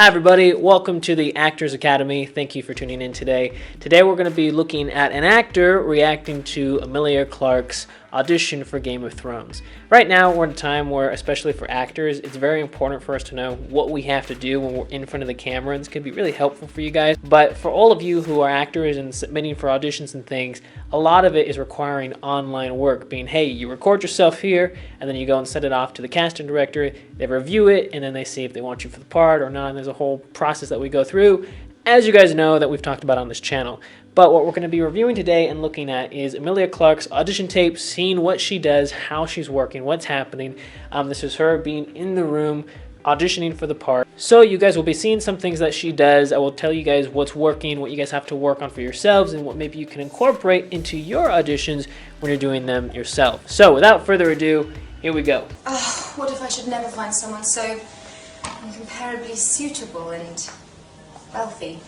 Hi everybody, welcome to the Actors Academy. Thank you for tuning in today. Today we're going to be looking at an actor reacting to Emilia Clarke's audition for Game of Thrones. Right now we're in a time where, especially for actors, it's very important for us to know what we have to do when we're in front of the camera, and this could be really helpful for you guys. But for all of you who are actors and submitting for auditions and things, a lot of it is requiring online work, being, hey, you record yourself here, and then you go and send it off to the casting director, they review it, and then they see if they want you for the part or not, and there's a whole process that we go through, as you guys know, that we've talked about on this channel. But what we're going to be reviewing today and looking at is Emilia Clarke's audition tape, seeing what she does, how she's working, what's happening. This is her being in the room, auditioning for the part. So you guys will be seeing some things that she does. I will tell you guys what's working, what you guys have to work on for yourselves, and what maybe you can incorporate into your auditions when you're doing them yourself. So without further ado, here we go. Oh, what if I should never find someone so incomparably suitable and wealthy?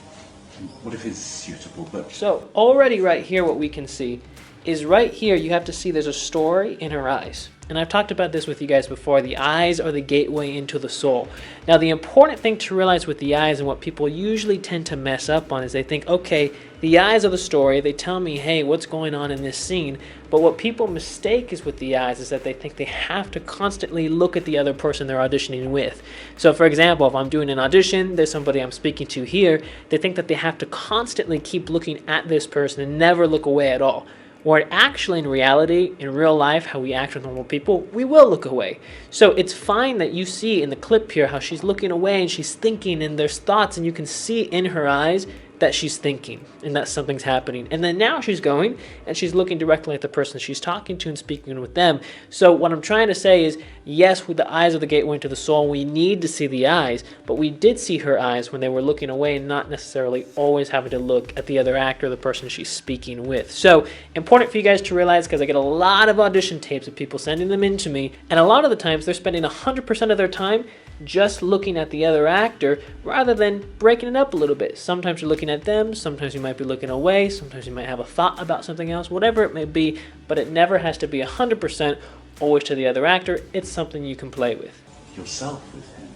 What if it's suitable, but... So already right here what we can see is right here you have to see there's a story in her eyes. And I've talked about this with you guys before. The eyes are the gateway into the soul. Now the important thing to realize with the eyes and what people usually tend to mess up on is they think, okay, the eyes are the story. They tell me, hey, what's going on in this scene? But what people mistake is with the eyes is that they think they have to constantly look at the other person they're auditioning with. So for example, if I'm doing an audition, there's somebody I'm speaking to here, they think that they have to constantly keep looking at this person and never look away at all. Where actually in reality, in real life, how we act with normal people, we will look away. So it's fine that you see in the clip here how she's looking away and she's thinking and there's thoughts, and you can see in her eyes that she's thinking and that something's happening. And then now she's going and she's looking directly at the person she's talking to and speaking with them. So what I'm trying to say is, yes, with the eyes of the gateway into the soul, we need to see the eyes, but we did see her eyes when they were looking away and not necessarily always having to look at the other actor, the person she's speaking with. So important for you guys to realize, because I get a lot of audition tapes of people sending them in to me, and a lot of the times they're spending 100% of their time just looking at the other actor rather than breaking it up a little bit. Sometimes you're looking at them, sometimes you might be looking away, sometimes you might have a thought about something else, whatever it may be, but it never has to be 100% always to the other actor. It's something you can play with. Yourself with him?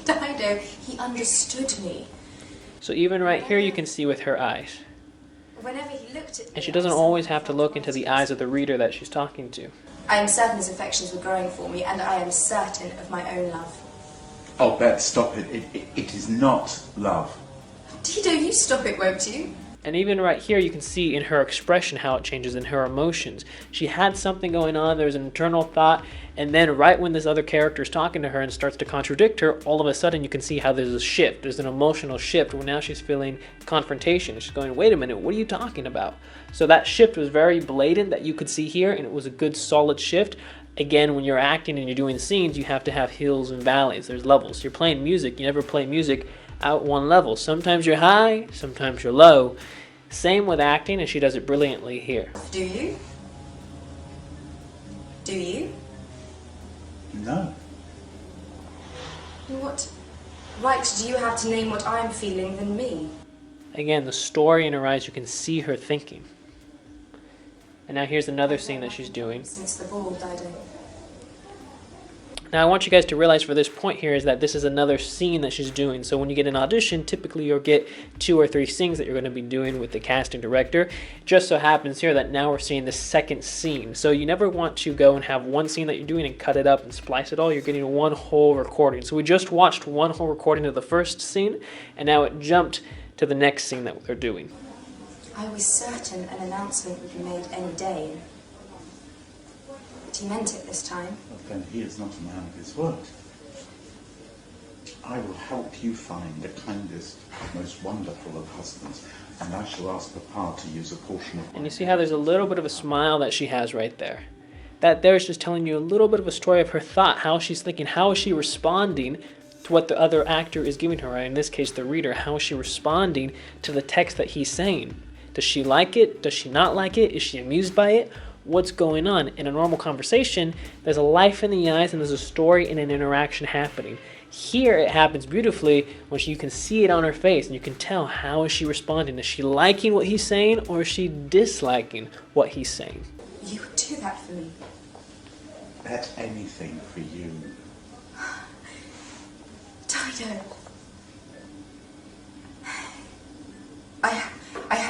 Dido, he understood me. So even right here you can see with her eyes. Whenever he looked at me, and she doesn't always have to look into the eyes of the reader that she's talking to. I am certain his affections were growing for me, and I am certain of my own love. Oh, Beth, stop it. It is not love. Dido, you stop it, won't you? And even right here, you can see in her expression how it changes in her emotions. She had something going on, there's an internal thought, and then right when this other character is talking to her and starts to contradict her, all of a sudden you can see how there's a shift. There's an emotional shift where now she's feeling confrontation. She's going, wait a minute, what are you talking about? So that shift was very blatant that you could see here, and it was a good solid shift. Again, when you're acting and you're doing scenes, you have to have hills and valleys. There's levels. You're playing music. You never play music out one level. Sometimes you're high, sometimes you're low. Same with acting, and she does it brilliantly here. Do you? Do you? No. What right do you have to name what I'm feeling than me? Again, the story in her eyes, you can see her thinking. And now here's another scene that she's doing. Since the ball, Dido. Now I want you guys to realize for this point here is that this is another scene that she's doing. So when you get an audition, typically you'll get 2 or 3 scenes that you're going to be doing with the casting director. It just so happens here that now we're seeing the second scene. So you never want to go and have one scene that you're doing and cut it up and splice it all. You're getting one whole recording. So we just watched one whole recording of the first scene, and now it jumped to the next scene that they're doing. I was certain an announcement would be made any day. But he meant it this time. Well, then he is not a man of his word. I will help you find the kindest, most wonderful of husbands, and I shall ask Papa to use a portion of... And you see how there's a little bit of a smile that she has right there. That there is just telling you a little bit of a story of her thought, how she's thinking, how is she responding to what the other actor is giving her, right? In this case, the reader, how is she responding to the text that he's saying? Does she like it? Does she not like it? Is she amused by it? What's going on? In a normal conversation, there's a life in the eyes and there's a story and an interaction happening. Here it happens beautifully when you can see it on her face and you can tell how is she responding. Is she liking what he's saying or is she disliking what he's saying? You would do that for me. Bet anything for you. Dido,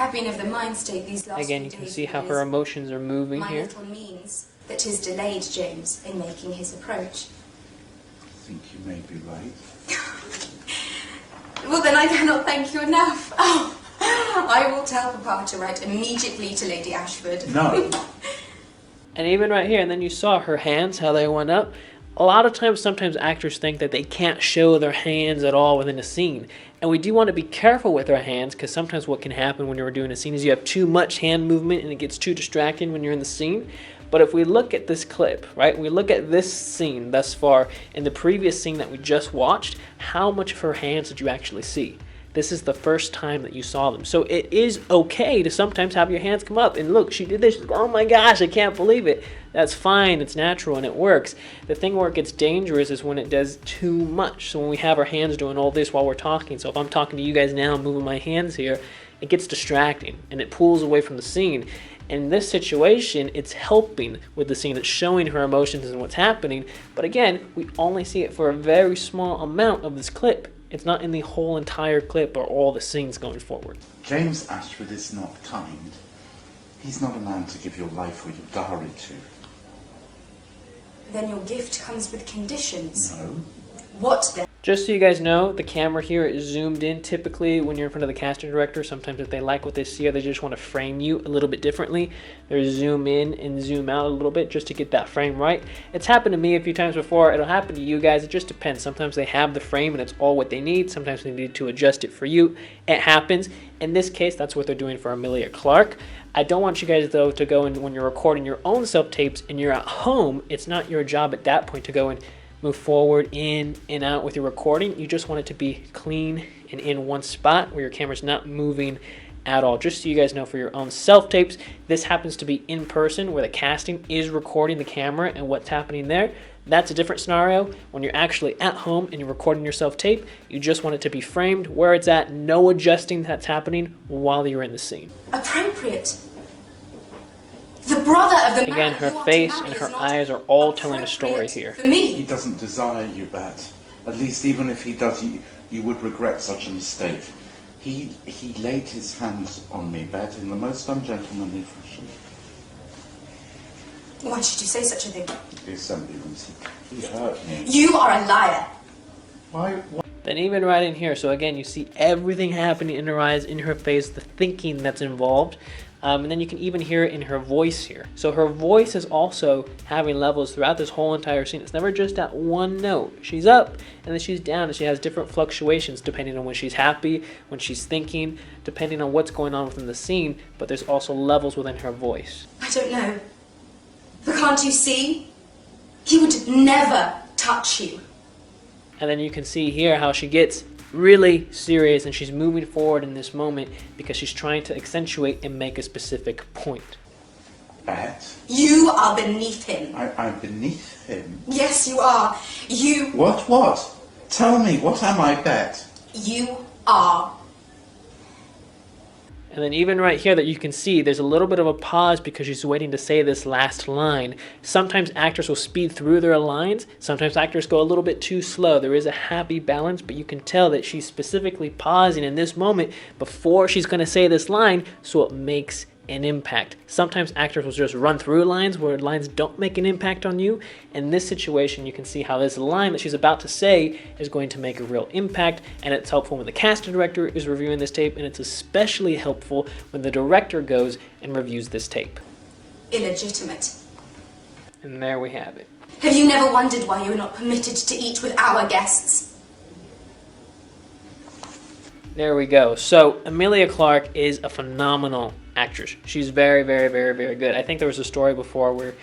have been of the mind state these last Again, few you can days see how because her emotions are moving my here. little means that has delayed James in making his approach. I think you may be right. Well, then I cannot thank you enough. Oh, I will tell Papa to write immediately to Lady Ashford. No. And even right here, and then you saw her hands, how they went up. A lot of times, sometimes actors think that they can't show their hands at all within a scene. And we do want to be careful with our hands, because sometimes what can happen when you're doing a scene is you have too much hand movement and it gets too distracting when you're in the scene. But if we look at this clip, right, we look at this scene thus far, in the previous scene that we just watched, how much of her hands did you actually see? This is the first time that you saw them. So it is okay to sometimes have your hands come up. And look, she did this. Oh my gosh, I can't believe it. That's fine. It's natural and it works. The thing where it gets dangerous is when it does too much. So when we have our hands doing all this while we're talking. So if I'm talking to you guys now, moving my hands here, it gets distracting and it pulls away from the scene. In this situation, it's helping with the scene. It's showing her emotions and what's happening. But again, we only see it for a very small amount of this clip. It's not in the whole entire clip or all the scenes going forward. James Ashford is not kind. He's not a man to give your life or your diary to. Then your gift comes with conditions. No. What then? Just so you guys know, the camera here is zoomed in. Typically, when you're in front of the casting director, sometimes if they like what they see or they just want to frame you a little bit differently, they zoom in and zoom out a little bit just to get that frame right. It's happened to me a few times before. It'll happen to you guys. It just depends. Sometimes they have the frame and it's all what they need. Sometimes they need to adjust it for you. It happens. In this case, that's what they're doing for Emilia Clarke. I don't want you guys, though, to go in when you're recording your own self-tapes and you're at home. It's not your job at that point to go and move forward, in and out with your recording. You just want it to be clean and in one spot where your camera's not moving at all. Just so you guys know, for your own self-tapes, this happens to be in person where the casting is recording the camera and what's happening there. That's a different scenario. When you're actually at home and you're recording your self-tape, you just want it to be framed where it's at, no adjusting that's happening while you're in the scene. Appropriate. The brother of the Again, man her you are to face marry and is her not eyes are all telling a story appropriate here. For He me. doesn't desire you, Bet. At least even if he does, you would regret such a mistake. He laid his hands on me, Bet, in the most ungentlemanly fashion. Why should you say such a thing? The assembly rooms, he hurt me. You are a liar. Why? Then even right in here, so again, you see everything happening in her eyes, in her face, the thinking that's involved. And then you can even hear it in her voice here. So her voice is also having levels throughout this whole entire scene. It's never just at one note. She's up and then she's down, and she has different fluctuations depending on when she's happy, when she's thinking, depending on what's going on within the scene. But there's also levels within her voice. I don't know. But can't you see? He would never touch you. And then you can see here how she gets really serious and she's moving forward in this moment because she's trying to accentuate and make a specific point. Bet? You are beneath him. I'm beneath him? Yes, you are. You... What? Tell me, what am I, Bet? You are. And then even right here that you can see, there's a little bit of a pause because she's waiting to say this last line. Sometimes actors will speed through their lines. Sometimes actors go a little bit too slow. There is a happy balance, but you can tell that she's specifically pausing in this moment before she's going to say this line, so it makes an impact. Sometimes actors will just run through lines where lines don't make an impact on you. In this situation, you can see how this line that she's about to say is going to make a real impact, and it's helpful when the casting director is reviewing this tape, and it's especially helpful when the director goes and reviews this tape. Illegitimate. And there we have it. Have you never wondered why you are not permitted to eat with our guests? There we go. So Emilia Clarke is a phenomenal actress. She's very, very, very, very good. I think there was a story before where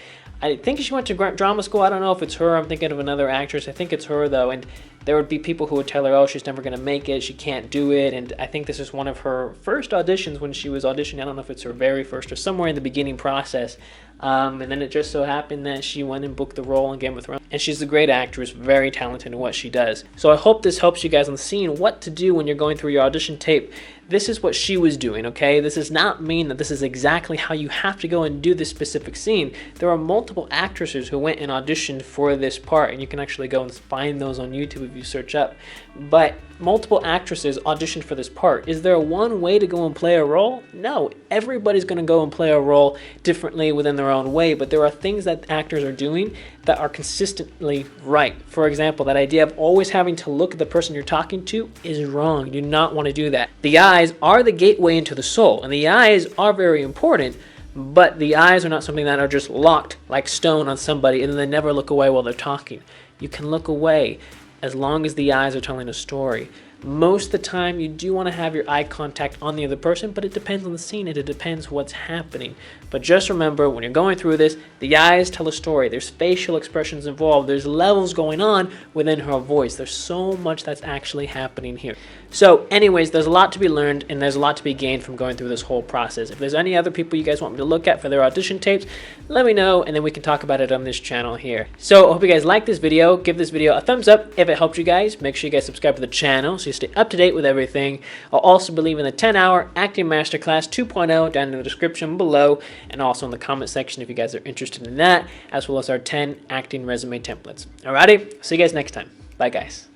I think she went to drama school. I don't know if it's her. I'm thinking of another actress. I think it's her, though. And there would be people who would tell her, oh, she's never going to make it. She can't do it. And I think this is one of her first auditions when she was auditioning. I don't know if it's her very first or somewhere in the beginning process. And then it just so happened that she went and booked the role in Game of Thrones. And she's a great actress, very talented in what she does. So I hope this helps you guys on seeing what to do when you're going through your audition tape. This is what she was doing, okay? This does not mean that this is exactly how you have to go and do this specific scene. There are multiple actresses who went and auditioned for this part, and you can actually go and find those on YouTube if if you search up. But multiple actresses auditioned for this part. Is there one way to go and play a role? No, everybody's going to go and play a role differently within their own way, but there are things that actors are doing that are consistently right. For example, that idea of always having to look at the person you're talking to is wrong. You do not want to do that. The eyes are the gateway into the soul, and the eyes are very important, but the eyes are not something that are just locked like stone on somebody and then they never look away while they're talking. You can look away as long as the eyes are telling a story. Most of the time, you do want to have your eye contact on the other person, but it depends on the scene and it depends what's happening. But just remember, when you're going through this, the eyes tell a story. There's facial expressions involved. There's levels going on within her voice. There's so much that's actually happening here. So anyways, there's a lot to be learned and there's a lot to be gained from going through this whole process. If there's any other people you guys want me to look at for their audition tapes, let me know and then we can talk about it on this channel here. So I hope you guys like this video. Give this video a thumbs up if it helped you guys. Make sure you guys subscribe to the channel so you stay up to date with everything. I'll also be leaving the 10-hour acting masterclass 2.0 down in the description below and also in the comment section if you guys are interested in that, as well as our 10 acting resume templates. Alrighty, see you guys next time. Bye guys.